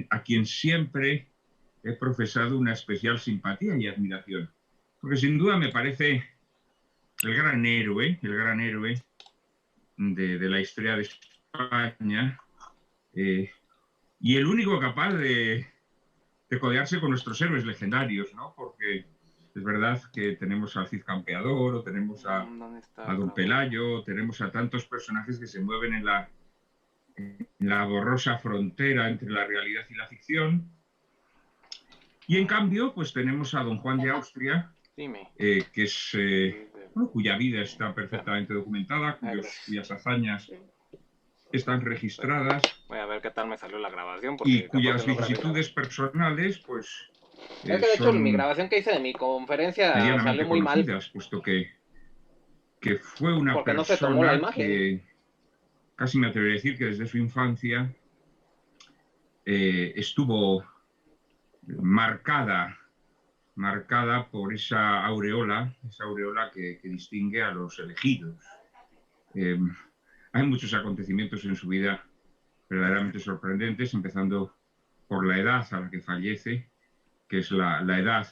a quien siempre he profesado una especial simpatía y admiración. Porque sin duda me parece el gran héroe de la historia de España, y el único capaz de codearse con nuestros héroes legendarios, ¿no? Porque es verdad que tenemos al Cid Campeador, o tenemos a Don Pelayo, tenemos a tantos personajes que se mueven en la borrosa frontera entre la realidad y la ficción. Y en cambio, pues tenemos a Don Juan de Austria, que es, bueno, cuya vida está perfectamente documentada, cuyas hazañas están registradas. Voy a ver qué tal me salió la grabación. Y cuyas vicisitudes personales, pues, es que de hecho mi son grabación que hice de mi conferencia salió medianamente muy mal. conocidas, puesto que fue una porque no se tomó la persona imagen. que casi me atrevería a decir que desde su infancia estuvo marcada por esa aureola que distingue a los elegidos. Hay muchos acontecimientos en su vida verdaderamente sorprendentes, empezando por la edad a la que fallece, que es la edad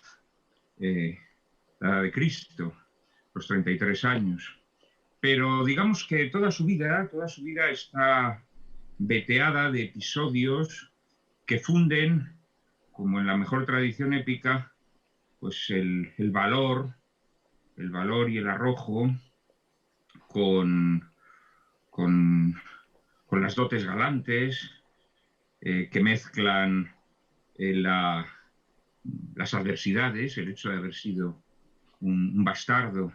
de Cristo, los 33 años. Pero digamos que toda su vida está veteada de episodios que funden, como en la mejor tradición épica, pues el valor y el arrojo con las dotes galantes, que mezclan las adversidades, el hecho de haber sido un bastardo,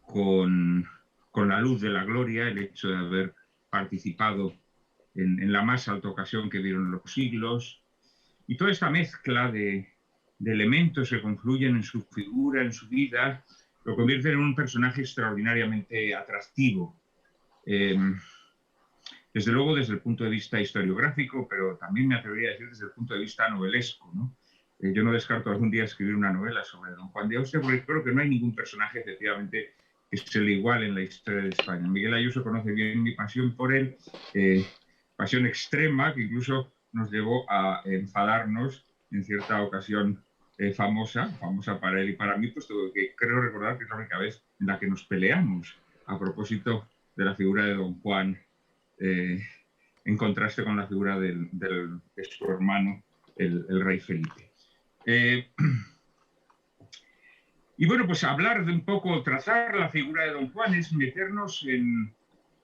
con la luz de la gloria, el hecho de haber participado en la más alta ocasión que vieron los siglos, y toda esta mezcla de elementos que confluyen en su figura, en su vida, lo convierten en un personaje extraordinariamente atractivo. Desde luego desde el punto de vista historiográfico, pero también me atrevería a decir desde el punto de vista novelesco, ¿no? Yo no descarto algún día escribir una novela sobre Don Juan de Austria, porque creo que no hay ningún personaje, efectivamente, que se le iguale en la historia de España. Miguel Ayuso conoce bien mi pasión por él, pasión extrema que incluso nos llevó a enfadarnos en cierta ocasión famosa para él y para mí, puesto que creo recordar que es la única vez en la que nos peleamos a propósito de la figura de Don Juan, en contraste con la figura de su hermano, el rey Felipe. Y bueno, pues hablar de un poco, trazar la figura de Don Juan es meternos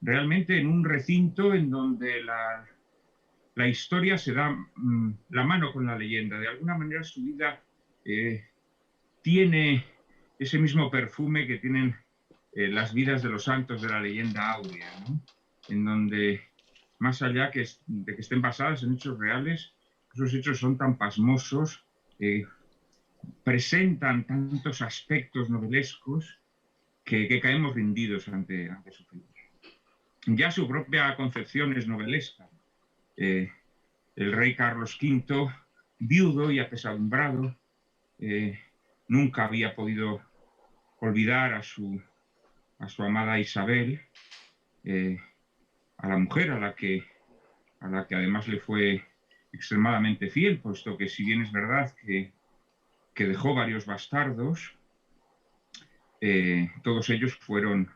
realmente en un recinto en donde la historia se da la mano con la leyenda. De alguna manera su vida tiene ese mismo perfume que tienen las vidas de los santos de la leyenda áurea, ¿no? En donde, más allá de que estén basadas en hechos reales, esos hechos son tan pasmosos, presentan tantos aspectos novelescos que caemos rendidos ante su figura. Ya su propia concepción es novelesca. El rey Carlos V, viudo y apesadumbrado, nunca había podido olvidar a su amada Isabel, a la mujer a la que además le fue extremadamente fiel, puesto que si bien es verdad que dejó varios bastardos, todos ellos fueron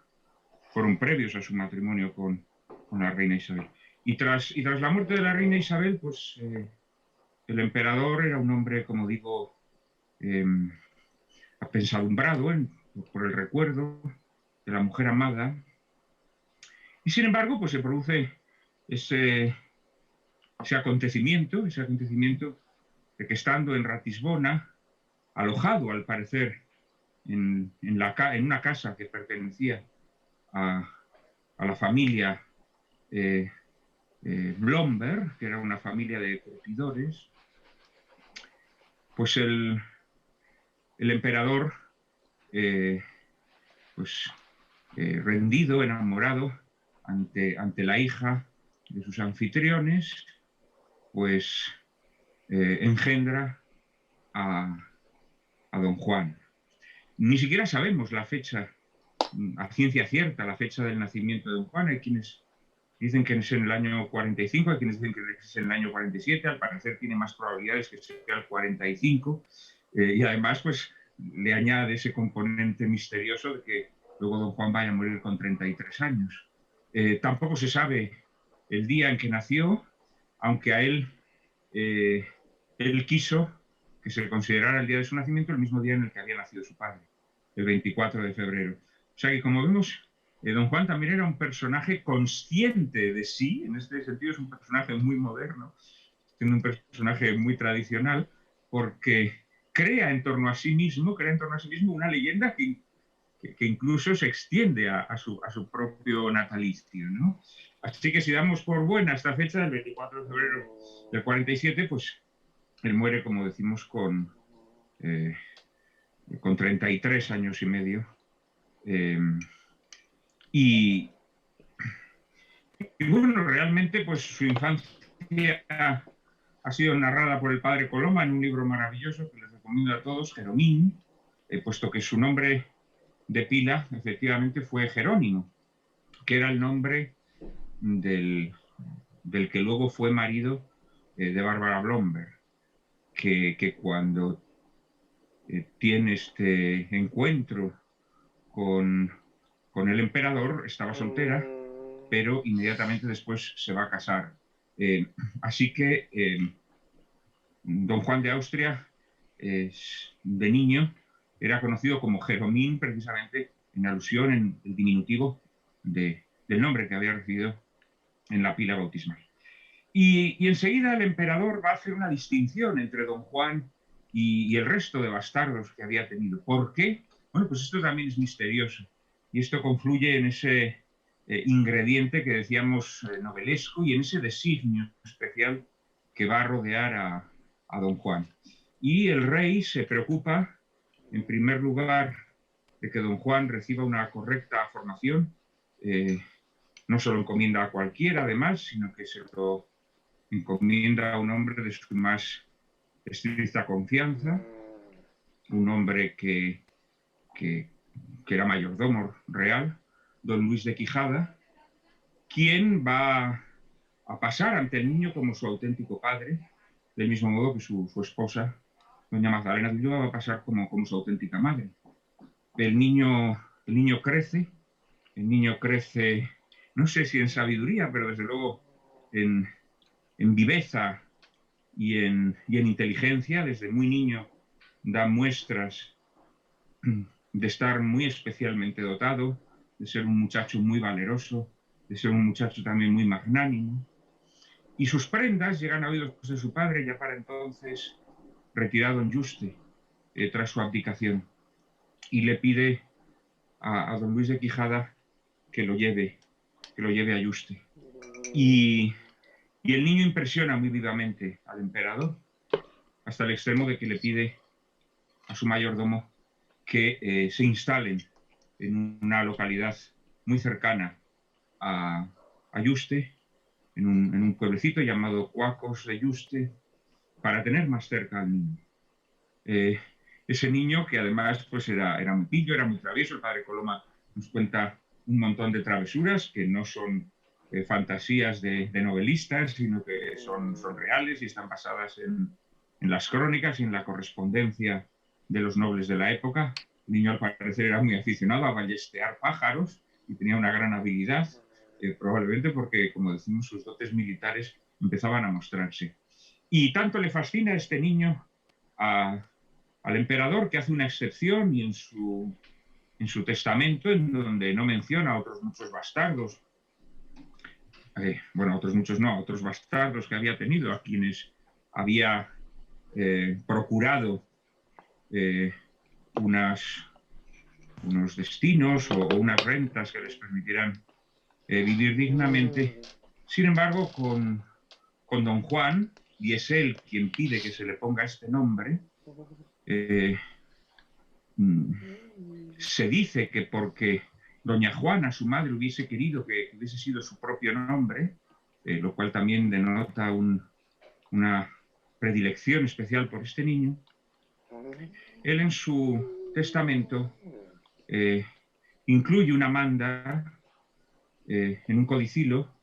previos a su matrimonio con la reina Isabel. Y tras la muerte de la reina Isabel, pues el emperador era un hombre, como digo, apesadumbrado por el recuerdo de la mujer amada. Y sin embargo, pues se produce ese acontecimiento de que estando en Ratisbona, alojado al parecer en una casa que pertenecía a la familia Blomberg, que era una familia de curtidores, pues el emperador, rendido, enamorado ante la hija de sus anfitriones, pues engendra a Don Juan. Ni siquiera sabemos la fecha, a ciencia cierta, la fecha del nacimiento de Don Juan. Hay quienes dicen que es en el año 45, hay quienes dicen que es en el año 47, al parecer tiene más probabilidades que sea el 45, y además pues le añade ese componente misterioso de que luego don Juan vaya a morir con 33 años. Tampoco se sabe el día en que nació, aunque a él quiso que se considerara el día de su nacimiento el mismo día en el que había nacido su padre, el 24 de febrero. O sea que, como vemos, don Juan también era un personaje consciente de sí, en este sentido es un personaje muy moderno, siendo un personaje muy tradicional, porque crea en torno a sí mismo una leyenda que incluso se extiende a su propio natalicio, ¿no? Así que si damos por buena esta fecha, del 24 de febrero del 47, pues él muere, como decimos, con 33 años y medio. Y bueno, realmente pues su infancia ha sido narrada por el padre Coloma en un libro maravilloso que les recomiendo a todos, Jeromín, puesto que su nombre de pila efectivamente fue Jerónimo, que era el nombre del que luego fue marido de Bárbara Blomberg, que cuando tiene este encuentro con el emperador estaba soltera, pero inmediatamente después se va a casar. Así que don Juan de Austria, de niño, era conocido como Jeromín, precisamente en alusión en el diminutivo del nombre que había recibido en la pila bautismal. Y enseguida el emperador va a hacer una distinción entre don Juan y el resto de bastardos que había tenido. ¿Por qué? Bueno, pues esto también es misterioso. Y esto confluye en ese ingrediente que decíamos novelesco y en ese designio especial que va a rodear a don Juan. Y el rey se preocupa, en primer lugar, de que don Juan reciba una correcta formación. No se lo encomienda a cualquiera, además, sino que se lo encomienda a un hombre de su más estricta confianza, un hombre que era mayordomo real, don Luis de Quijada, quien va a pasar ante el niño como su auténtico padre, del mismo modo que su esposa, doña Magdalena de Ulloa, va a pasar como su auténtica madre. El niño crece, no sé si en sabiduría, pero desde luego en viveza y en inteligencia. Desde muy niño da muestras de estar muy especialmente dotado, de ser un muchacho muy valeroso, de ser un muchacho también muy magnánimo. Y sus prendas llegan a oídos de su padre, ya para entonces retirado en Yuste, tras su abdicación. Y le pide a don Luis de Quijada que lo lleve a Yuste. Y el niño impresiona muy vivamente al emperador, hasta el extremo de que le pide a su mayordomo que se instalen en una localidad muy cercana a Yuste, en un pueblecito llamado Cuacos de Yuste, para tener más cerca al niño. Ese niño, que además pues era muy pillo, era muy travieso. El padre Coloma nos cuenta un montón de travesuras que no son fantasías de novelistas, sino que son reales y están basadas en las crónicas y en la correspondencia de los nobles de la época. El niño, al parecer, era muy aficionado a ballestear pájaros y tenía una gran habilidad, probablemente porque, como decimos, sus dotes militares empezaban a mostrarse. Y tanto le fascina a este niño al emperador, que hace una excepción, y en su testamento, en donde no menciona a otros muchos bastardos, bueno, a otros muchos no, a otros bastardos que había tenido, a quienes había procurado unos destinos o unas rentas que les permitieran vivir dignamente. Sin embargo, con don Juan, y es él quien pide que se le ponga este nombre, se dice que porque doña Juana, su madre, hubiese querido que hubiese sido su propio nombre, lo cual también denota una predilección especial por este niño, él en su testamento incluye una manda en un codicilo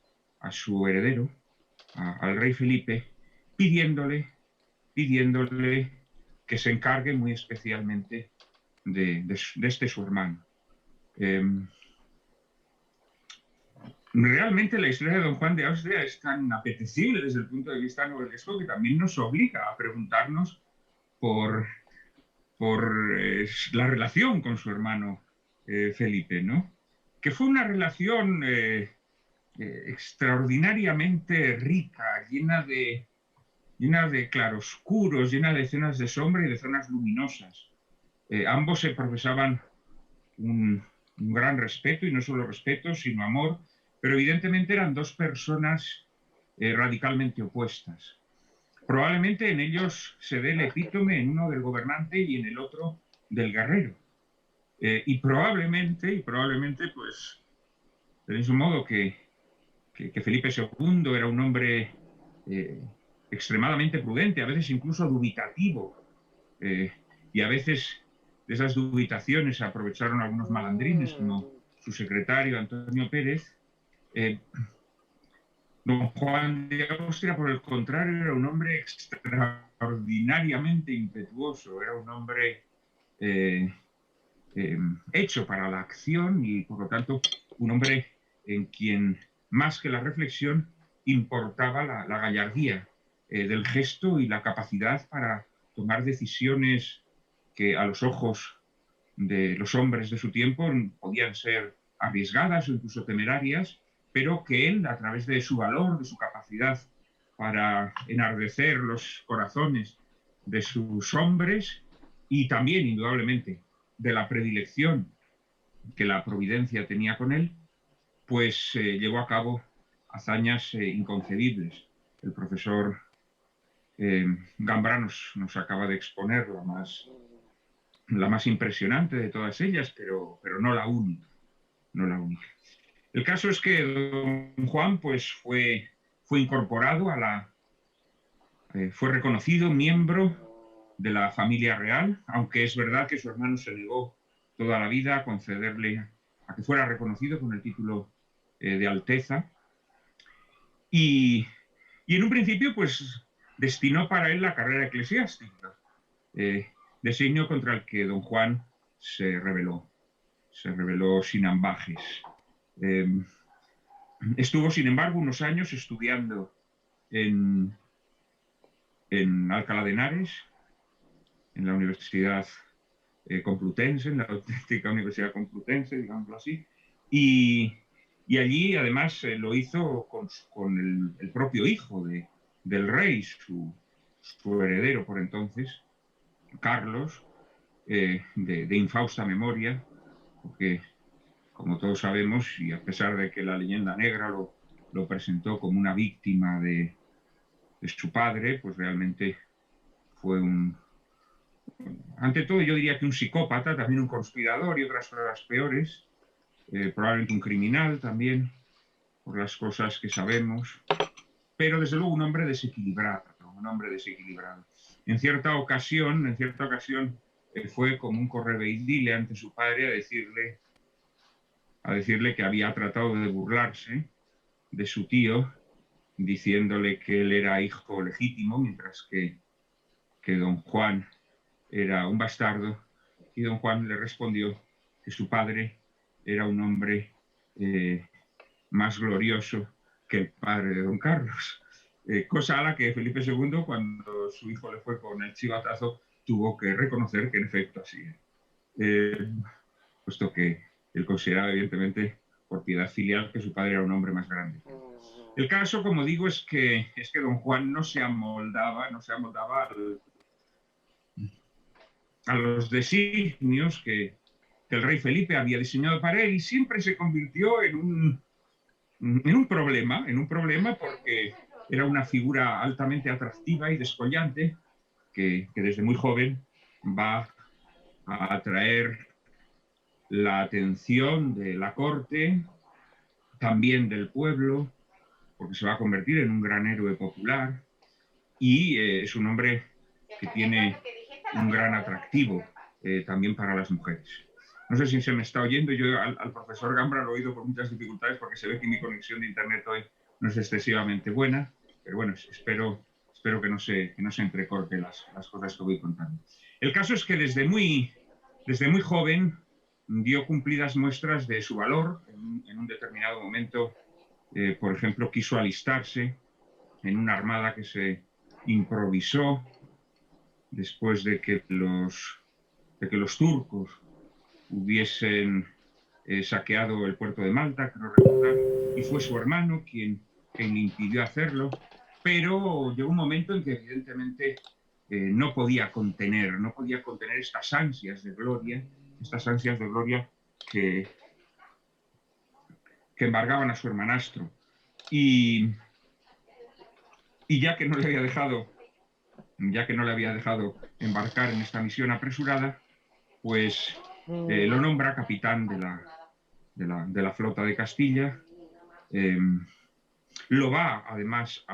a su heredero, al rey Felipe, pidiéndole que se encargue muy especialmente de este su hermano. Realmente la historia de don Juan de Austria es tan apetecible desde el punto de vista novelesco que también nos obliga a preguntarnos por la relación con su hermano Felipe, ¿no? Que fue una relación extraordinariamente rica, llena de claroscuros, llena de escenas de sombra y de zonas luminosas. Ambos se profesaban un gran respeto, y no solo respeto, sino amor, pero evidentemente eran dos personas radicalmente opuestas. Probablemente en ellos se dé el epítome, en uno del gobernante y en el otro del guerrero. Y probablemente, pues, del mismo modo que Felipe II era un hombre extremadamente prudente, a veces incluso dubitativo, y a veces de esas dubitaciones aprovecharon algunos malandrines, como su secretario Antonio Pérez. Don Juan de Austria, por el contrario, era un hombre extraordinariamente impetuoso, era un hombre hecho para la acción y, por lo tanto, un hombre en quien, más que la reflexión, importaba la gallardía del gesto y la capacidad para tomar decisiones que a los ojos de los hombres de su tiempo podían ser arriesgadas o incluso temerarias, pero que él, a través de su valor, de su capacidad para enardecer los corazones de sus hombres y también, indudablemente, de la predilección que la providencia tenía con él, pues llevó a cabo hazañas inconcebibles. El profesor Gambra nos acaba de exponer la más impresionante de todas ellas, pero no la única, no la única. El caso es que don Juan pues fue incorporado fue reconocido miembro de la familia real, aunque es verdad que su hermano se negó toda la vida a concederle a que fuera reconocido con el título de Alteza. Y en un principio pues destinó para él la carrera eclesiástica, designio contra el que don Juan se rebeló sin ambajes. Estuvo, sin embargo, unos años estudiando en Alcalá de Henares, en la Universidad Complutense, en la auténtica Universidad Complutense, digámoslo así, y allí además lo hizo con el propio hijo del rey, su heredero por entonces, Carlos, de infausta memoria, porque, como todos sabemos, y a pesar de que la leyenda negra lo presentó como una víctima de su padre, pues realmente fue ante todo yo diría que un psicópata, también un conspirador y otras cosas peores, probablemente un criminal también, por las cosas que sabemos, pero desde luego un hombre desequilibrado. En cierta ocasión fue como un correveidile ante su padre a decirle que había tratado de burlarse de su tío, diciéndole que él era hijo legítimo, mientras que don Juan era un bastardo, y don Juan le respondió que su padre era un hombre más glorioso que el padre de don Carlos. Cosa a la que Felipe II, cuando su hijo le fue con el chivatazo, tuvo que reconocer que en efecto así era. Puesto que él consideraba, evidentemente, por piedad filial, que su padre era un hombre más grande. El caso, como digo, es que don Juan no se amoldaba a los designios que el rey Felipe había diseñado para él, y siempre se convirtió en un problema porque era una figura altamente atractiva y descollante que desde muy joven va a atraer la atención de la corte, también del pueblo, porque se va a convertir en un gran héroe popular, y es un hombre que tiene un gran atractivo también para las mujeres. No sé si se me está oyendo, yo al profesor Gambra lo he oído con muchas dificultades porque se ve que mi conexión de internet hoy no es excesivamente buena, pero bueno, espero que no se entrecorte las cosas que voy contando. El caso es que desde muy joven dio cumplidas muestras de su valor. En un determinado momento, por ejemplo, quiso alistarse en una armada que se improvisó después de que los turcos hubiesen saqueado el puerto de Malta, creo recordar, y fue su hermano quien le impidió hacerlo, pero llegó un momento en que evidentemente no podía contener estas ansias de gloria que embargaban a su hermanastro. Y ya que no le había dejado embarcar en esta misión apresurada, pues lo nombra capitán de la flota de Castilla. Lo va además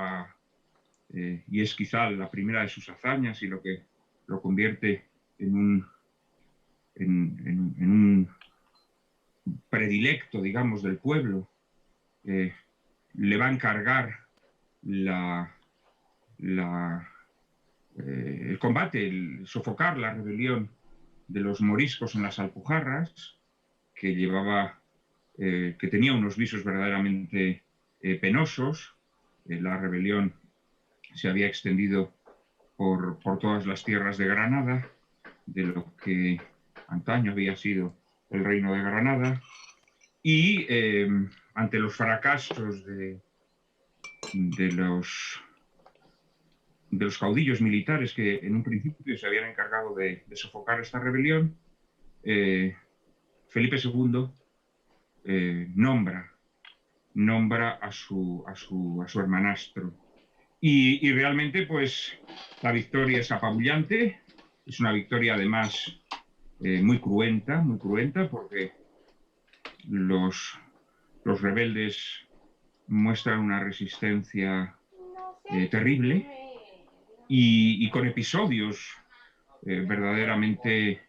y es quizá la primera de sus hazañas y lo que lo convierte en un predilecto, digamos, del pueblo. Le va a encargar el combate, el sofocar la rebelión de los moriscos en las Alpujarras, que tenía unos visos verdaderamente penosos. La rebelión se había extendido por todas las tierras de Granada, de lo que antaño había sido el reino de Granada, y ante los fracasos de los caudillos militares que en un principio se habían encargado de sofocar esta rebelión, Felipe II nombra a su hermanastro. Y realmente, pues, la victoria es apabullante. Es una victoria, además, muy cruenta, porque los rebeldes muestran una resistencia terrible y con episodios verdaderamente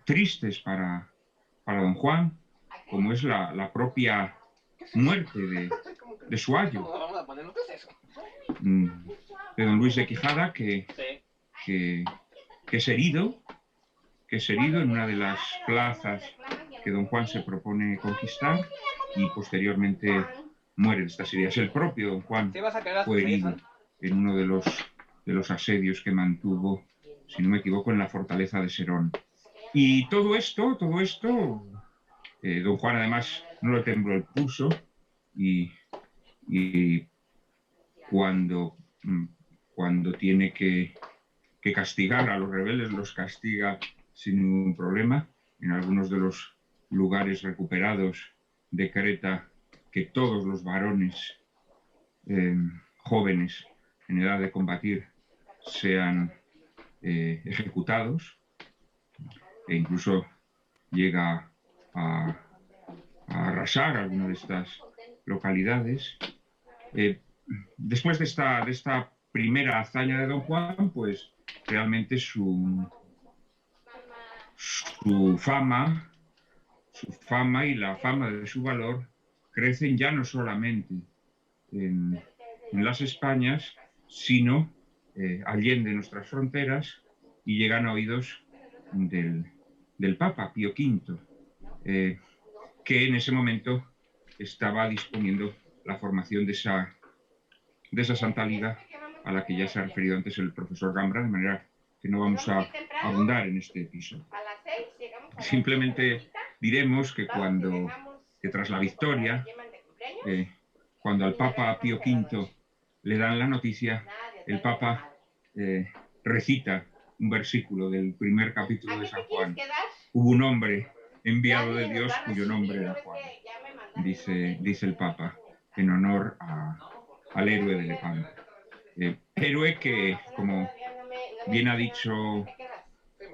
tristes para don Juan, como es la propia muerte de su ayo, de don Luis de Quijada, que es herido en una de las plazas que don Juan se propone conquistar, y posteriormente muere de estas heridas. El propio don Juan fue herido en uno de los asedios que mantuvo, si no me equivoco, en la fortaleza de Serón. Y todo esto, don Juan además no le tembló el pulso, y cuando tiene que castigar a los rebeldes, los castiga sin ningún problema. En algunos de los lugares recuperados decreta que todos los varones jóvenes en edad de combatir sean ejecutados, e incluso llega a arrasar alguna de estas localidades. Después de esta primera hazaña de don Juan, pues realmente su fama y la fama de su valor crecen ya no solamente en las Españas, sino allende nuestras fronteras, y llegan a oídos del Papa Pío V, que en ese momento estaba disponiendo la formación de esa Santa Liga a la que ya se ha referido antes el profesor Gambra, de manera que no vamos a abundar en este episodio. Simplemente diremos que tras la victoria, cuando al Papa Pío V le dan la noticia, el Papa recita un versículo del primer capítulo de San Juan. Hubo un hombre enviado de Dios cuyo nombre era Juan, dice el Papa, en honor al héroe de Lepanto. Héroe que, como bien ha dicho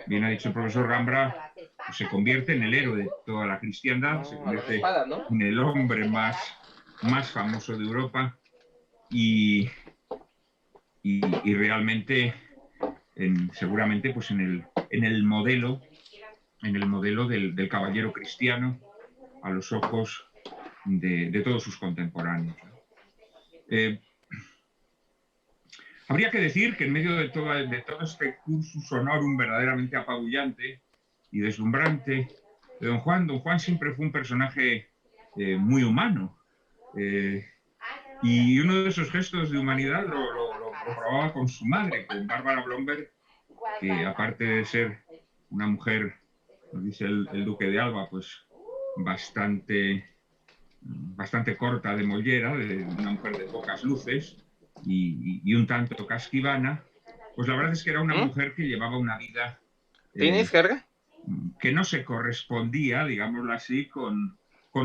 el profesor Gambra, pues se convierte en el héroe de toda la cristiandad, se convierte en el hombre más famoso de Europa, y realmente seguramente pues en el modelo del caballero cristiano a los ojos de todos sus contemporáneos, ¿no? Habría que decir que en medio de todo este cursus honorum verdaderamente apabullante y deslumbrante de don Juan siempre fue un personaje muy humano. Y uno de esos gestos de humanidad lo probaba con su madre, con Bárbara Blomberg, que aparte de ser una mujer, nos dice el duque de Alba, pues bastante corta de mollera, de una mujer de pocas luces y un tanto casquivana, pues la verdad es que era una mujer que llevaba una vida que no se correspondía, digámoslo así, con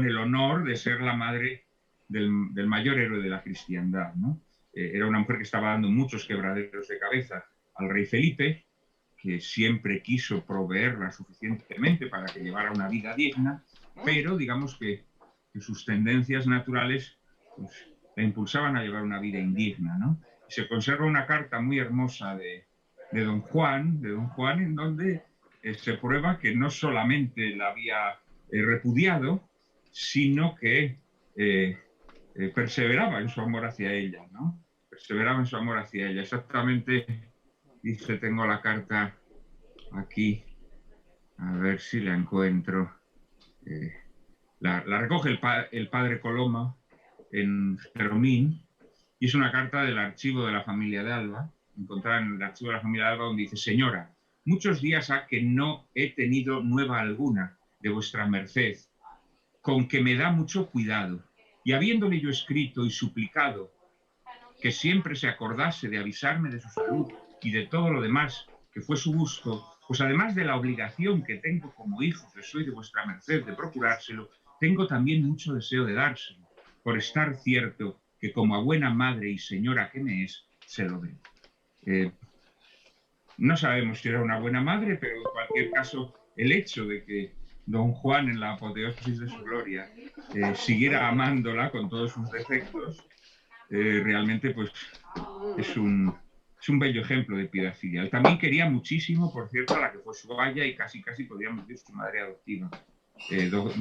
el honor de ser la madre del mayor héroe de la cristiandad, ¿no? Era una mujer que estaba dando muchos quebraderos de cabeza al rey Felipe, que siempre quiso proveerla suficientemente para que llevara una vida digna, pero digamos que sus tendencias naturales pues, la impulsaban a llevar una vida indigna, ¿no? Y se conserva una carta muy hermosa de don Juan, en donde se prueba que no solamente la había repudiado, sino que perseveraba en su amor hacia ella, ¿no? Perseveraba en su amor hacia ella. Exactamente, dice, tengo la carta aquí, a ver si la encuentro. La recoge el padre Coloma en Fermín y es una carta del archivo de la familia de Alba, encontrada en el archivo de la familia de Alba, donde dice: señora, muchos días ha que no he tenido nueva alguna de vuestra merced, con que me da mucho cuidado, y habiéndole yo escrito y suplicado que siempre se acordase de avisarme de su salud y de todo lo demás que fue su gusto, pues además de la obligación que tengo como hijo que soy de vuestra merced de procurárselo, tengo también mucho deseo de dárselo, por estar cierto que como a buena madre y señora que me es, se lo debo. No sabemos si era una buena madre, pero en cualquier caso, el hecho de que don Juan, en la apoteosis de su gloria, siguiera amándola con todos sus defectos, realmente pues es un bello ejemplo de piedad filial. También quería muchísimo, por cierto, a la que fue su aya y casi podríamos decir su madre adoptiva,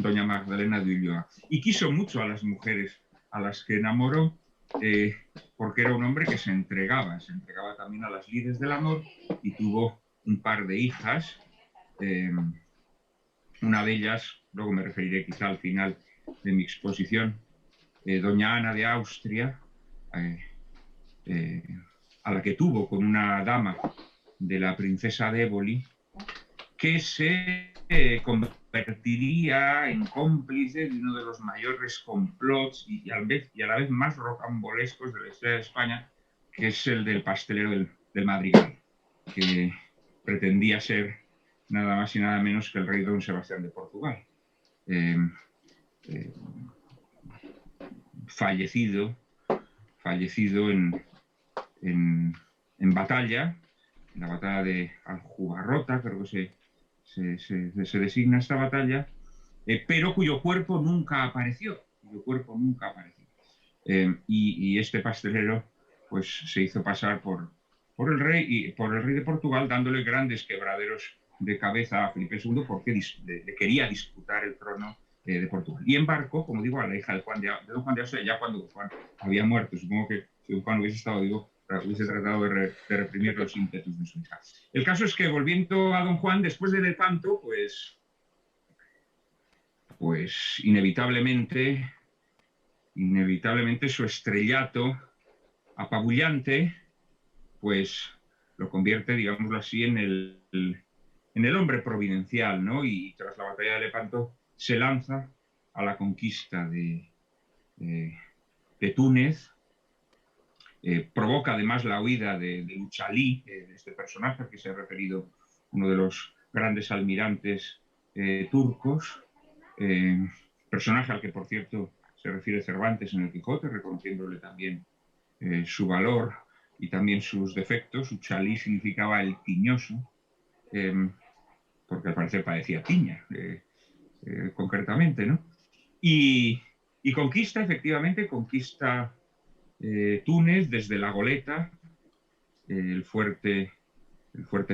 doña Magdalena de Ulloa. Y quiso mucho a las mujeres a las que enamoró, porque era un hombre que se entregaba también a las lides del amor y tuvo un par de hijas. Una de ellas, luego me referiré quizá al final de mi exposición, doña Ana de Austria, a la que tuvo con una dama de la princesa de Éboli, que se convertiría en cómplice de uno de los mayores complots y a la vez más rocambolescos de la historia de España, que es el del pastelero del Madrigal, que pretendía ser nada más y nada menos que el rey don Sebastián de Portugal. Fallecido en batalla, en la batalla de Aljubarrota, creo que se designa esta batalla, pero cuyo cuerpo nunca apareció. Y este pastelero pues se hizo pasar por el rey de Portugal, dándole grandes quebraderos de cabeza a Felipe II porque le quería disputar el trono de Portugal. Y embarcó, como digo, a la hija de don Juan de Austria, ya cuando Juan había muerto. Supongo que si don Juan hubiese estado vivo, hubiese tratado de reprimir los ímpetus de su hija. El caso es que, volviendo a don Juan, después de Lepanto, pues inevitablemente su estrellato apabullante, pues lo convierte, digámoslo así, en el hombre providencial, ¿no? Y tras la batalla de Lepanto se lanza a la conquista de Túnez, provoca además la huida de Uchalí, de este personaje que se ha referido, uno de los grandes almirantes turcos, personaje al que, por cierto, se refiere Cervantes en el Quijote, reconociéndole también su valor y también sus defectos. Uchalí significaba el tiñoso, porque al parecer padecía tiña, concretamente, ¿no? Y efectivamente, conquista Túnez desde la Goleta, el fuerte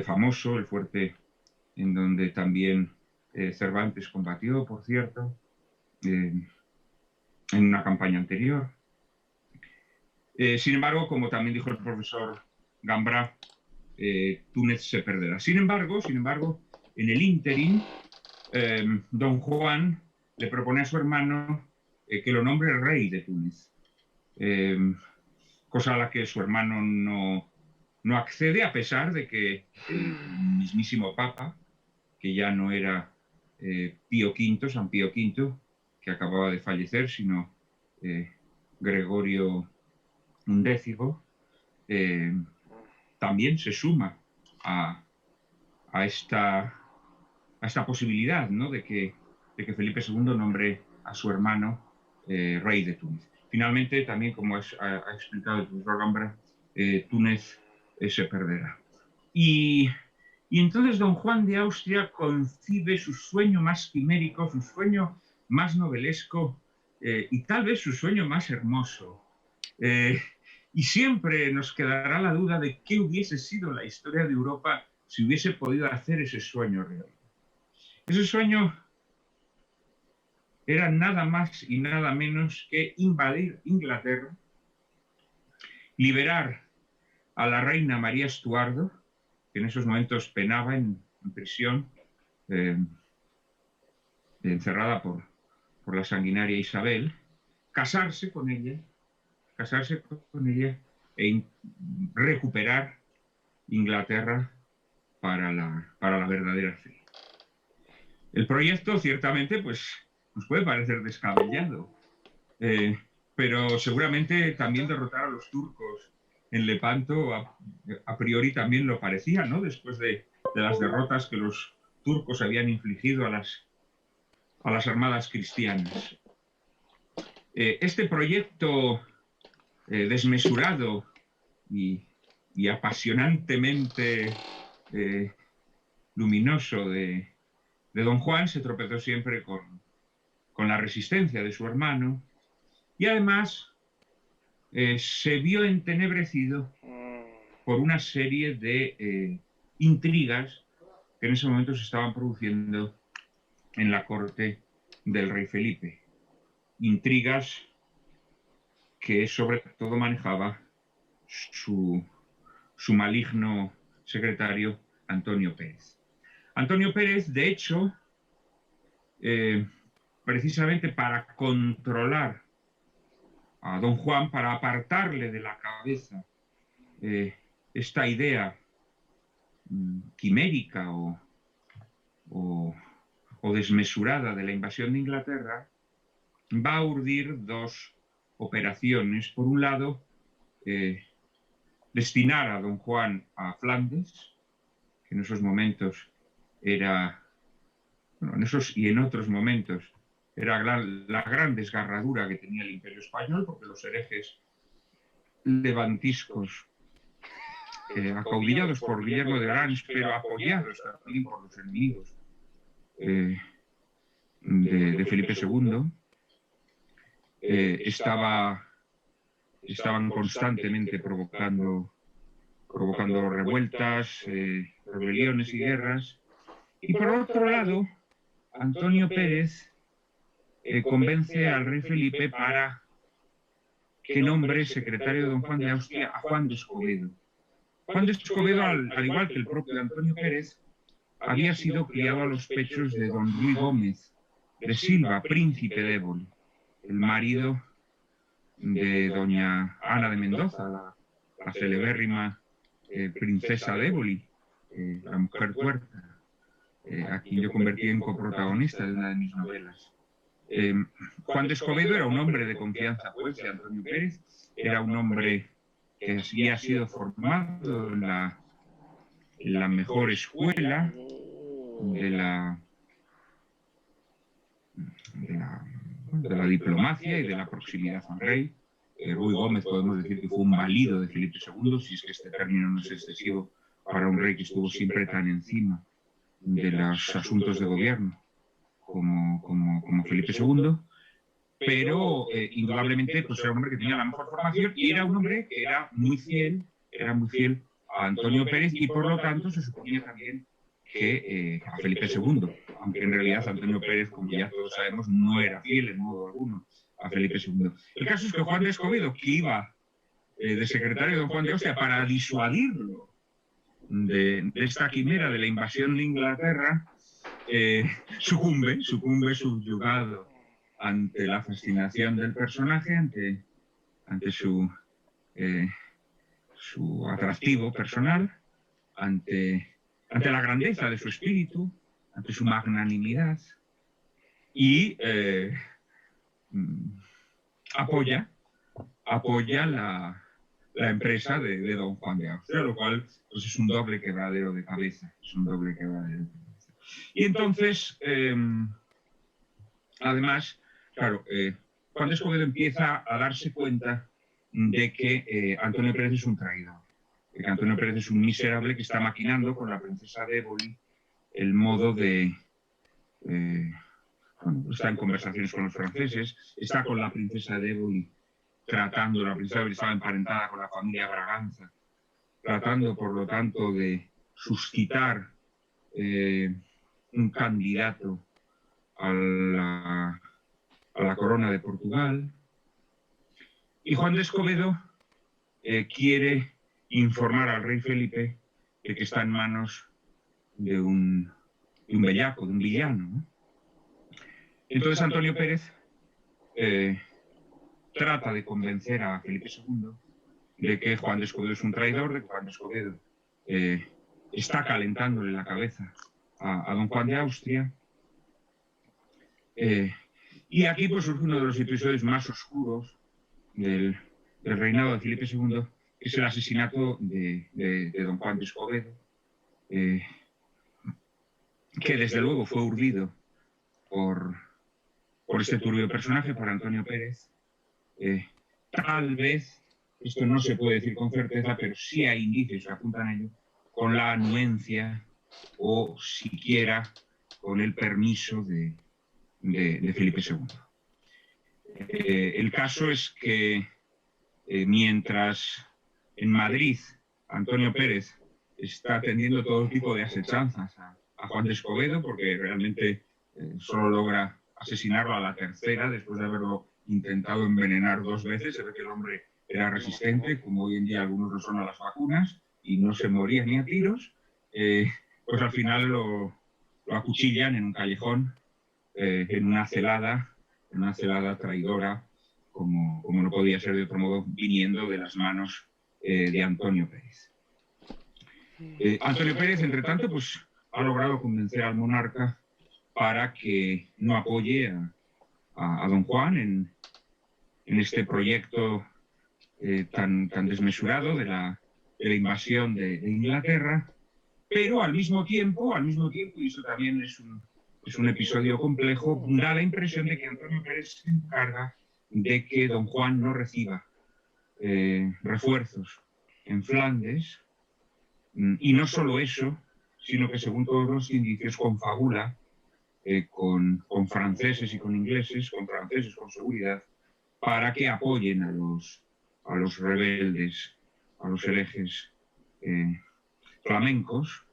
famoso, el fuerte en donde también Cervantes combatió, por cierto. en una campaña anterior. Sin embargo, como también dijo el profesor Gambra, Túnez se perderá. Sin embargo, en el ínterin, don Juan le propone a su hermano que lo nombre rey de Túnez, cosa a la que su hermano no accede, a pesar de que el mismísimo Papa, que ya no era Pío V, San Pío V, que acababa de fallecer, sino Gregorio XI, también se suma a esta posibilidad, ¿no?, de que Felipe II nombre a su hermano rey de Túnez. Finalmente, también, como ha explicado el profesor Gambra, Túnez se perderá. Y entonces don Juan de Austria concibe su sueño más quimérico, su sueño más novelesco y tal vez su sueño más hermoso. Y siempre nos quedará la duda de qué hubiese sido la historia de Europa si hubiese podido hacer ese sueño real. Ese sueño era nada más y nada menos que invadir Inglaterra, liberar a la reina María Estuardo, que en esos momentos penaba en prisión, encerrada por la sanguinaria Isabel, casarse con ella e recuperar Inglaterra para la verdadera fe. El proyecto, ciertamente, pues nos puede parecer descabellado, pero seguramente también derrotar a los turcos en Lepanto a priori también lo parecía, ¿no?, después de las derrotas que los turcos habían infligido a las armadas cristianas. Este proyecto desmesurado y apasionantemente luminoso de don Juan se tropezó siempre con la resistencia de su hermano y además se vio entenebrecido por una serie de intrigas que en ese momento se estaban produciendo en la corte del rey Felipe. Intrigas que sobre todo manejaba su maligno secretario Antonio Pérez. Antonio Pérez, de hecho, precisamente para controlar a don Juan, para apartarle de la cabeza esta idea quimérica o desmesurada de la invasión de Inglaterra, va a urdir dos operaciones. Por un lado, destinar a don Juan a Flandes, que en esos momentos era, bueno, en esos y en otros momentos, era la gran desgarradura que tenía el Imperio Español, porque los herejes levantiscos, acaudillados por Guillermo de Orange, pero apoyados también por los enemigos de Felipe II, estaban constantemente provocando revueltas, rebeliones y guerras. Y por otro lado, Antonio Pérez convence al rey Felipe para que nombre secretario de don Juan de Austria a Juan de Escobedo. Juan de Escobedo, al igual que el propio Antonio Pérez, había sido criado a los pechos de don Ruy Gómez de Silva, príncipe de Éboli, el marido de doña Ana de Mendoza, la celebérrima princesa de Éboli, la mujer tuerta, a quien yo convertí en coprotagonista de una de mis novelas. Juan de Escobedo era un hombre de confianza, pues, de Antonio Pérez, era un hombre que había sido formado en la mejor escuela de la diplomacia y de la proximidad al rey. Ruy Gómez podemos decir que fue un valido de Felipe II, si es que este término no es excesivo para un rey que estuvo siempre tan encima de los asuntos de gobierno como Felipe II, pero indudablemente pues era un hombre que tenía la mejor formación y era un hombre que era muy fiel a Antonio Pérez y por lo tanto se suponía también que a Felipe II, aunque en realidad Antonio Pérez, como ya todos sabemos, no era fiel en modo alguno a Felipe II. El caso es que Juan de Escobedo, que iba de secretario de don Juan de Austria para disuadirlo de esta quimera de la invasión de Inglaterra, sucumbe subyugado ante la fascinación del personaje, ante su atractivo personal, ante la grandeza de su espíritu, ante su magnanimidad, y apoya la empresa de don Juan de Austria, lo cual pues, es un doble quebradero de cabeza. Y entonces, además, claro, Juan de Escobedo empieza a darse cuenta de que Antonio Pérez es un traidor, de que Antonio Pérez es un miserable que está maquinando con la princesa de Éboli el modo de... está en conversaciones con los franceses, está con la princesa de Éboli tratando, la princesa de Éboli estaba emparentada con la familia Braganza, tratando, por lo tanto, de suscitar un candidato a la corona de Portugal. Y Juan de Escobedo quiere informar al rey Felipe de que está en manos de un bellaco, de un villano, ¿no? Entonces Antonio Pérez trata de convencer a Felipe II de que Juan de Escobedo es un traidor, de que Juan de Escobedo está calentándole la cabeza a don Juan de Austria. Y aquí pues surge uno de los episodios más oscuros del reinado de Felipe II, que es el asesinato de don Juan de Escobedo, que desde luego fue urdido por este turbio personaje, por Antonio Pérez. Tal vez, esto no se puede decir con certeza, pero sí hay indicios que apuntan a ello, con la anuencia o siquiera con el permiso de Felipe II. El caso es que mientras en Madrid Antonio Pérez está tendiendo todo tipo de asechanzas a Juan de Escobedo, porque realmente solo logra asesinarlo a la tercera, después de haberlo intentado envenenar 2 veces. Se ve que el hombre era resistente, como hoy en día algunos lo son a las vacunas, y no se moría ni a tiros. Pues al final lo acuchillan en un callejón, en una celada traidora, como no podía ser de otro modo, viniendo de las manos de Antonio Pérez. Antonio Pérez, entre tanto, pues ha logrado convencer al monarca para que no apoye a don Juan en este proyecto tan desmesurado de la invasión de Inglaterra, pero al mismo tiempo, y eso también es un episodio complejo, da la impresión de que Antonio Pérez se encarga de que don Juan no reciba refuerzos en Flandes, y no solo eso, sino que según todos los indicios confabula con franceses y con ingleses, con franceses con seguridad, para que apoyen a los rebeldes, a los herejes flamencos,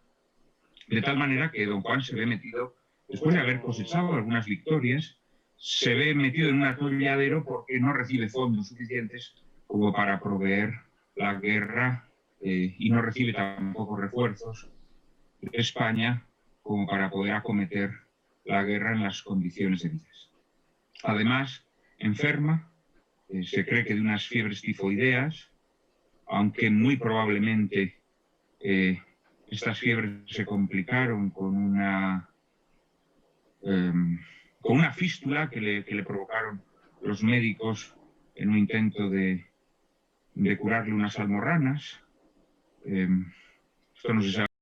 de tal manera que don Juan se ve metido, después de haber cosechado algunas victorias, se ve metido en un atolladero porque no recibe fondos suficientes como para proveer la guerra, y no recibe tampoco refuerzos de España como para poder acometer la guerra en las condiciones debidas. Además, enferma, se cree que de unas fiebres tifoideas, aunque muy probablemente estas fiebres se complicaron con una fístula que le provocaron los médicos en un intento de curarle unas almorranas. Esto no se sabe